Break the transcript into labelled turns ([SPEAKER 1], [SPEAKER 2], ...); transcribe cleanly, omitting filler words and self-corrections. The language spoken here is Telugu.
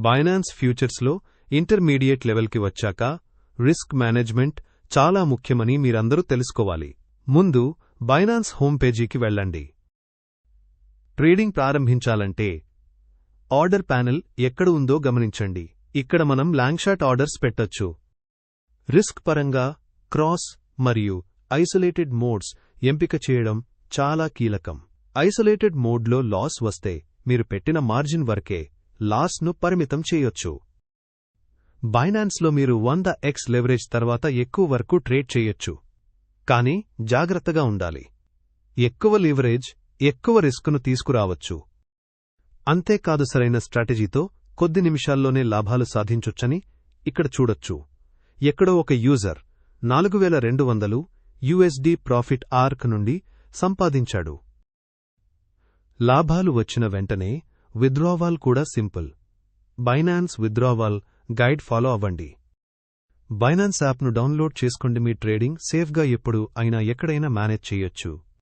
[SPEAKER 1] బైనాన్స్ ఫ్యూచర్స్లో ఇంటర్మీడియట్ లెవెల్కి వచ్చాక రిస్క్ మేనేజ్మెంట్ చాలా ముఖ్యమని మీరందరూ తెలుసుకోవాలి. ముందు బైనాన్స్ హోమ్ పేజీకి వెళ్ళండి. ట్రేడింగ్ ప్రారంభించాలంటే ఆర్డర్ ప్యానెల్ ఎక్కడ ఉందో గమనించండి. ఇక్కడ మనం లాంగ్షాట్ ఆర్డర్స్ పెట్టొచ్చు. రిస్క్ పరంగా క్రాస్ మరియు ఐసోలేటెడ్ మోడ్స్ ఎంపిక చేయడం చాలా కీలకం. ఐసోలేటెడ్ మోడ్లో లాస్ వస్తే మీరు పెట్టిన మార్జిన్ వరకే లాస్ను పరిమితం చేయొచ్చు. బైనాన్స్లో మీరు 100x లెవరేజ్ తర్వాత ఎక్కువ వరకు ట్రేడ్ చేయొచ్చు. కానీ జాగ్రత్తగా ఉండాలి. ఎక్కువ లివరేజ్ ఎక్కువ రిస్క్ను తీసుకురావచ్చు. అంతేకాదు, సరైన స్ట్రాటజీతో కొద్ది నిమిషాల్లోనే లాభాలు సాధించొచ్చని ఇక్కడ చూడొచ్చు. ఎక్కడో ఒక యూజర్ $4200 ప్రాఫిట్ ఆర్క్ నుండి సంపాదించాడు. లాభాలు వచ్చిన వెంటనే విత్డ్రావల్ కూడా simple. Binance withdrawal guide follow అవ్వండి. బైనాన్స్ యాప్ను డౌన్లోడ్ చేసుకోండి. మీ ట్రేడింగ్ సేఫ్గా ఎప్పుడు అయినా ఎక్కడైనా మేనేజ్ చేయొచ్చు.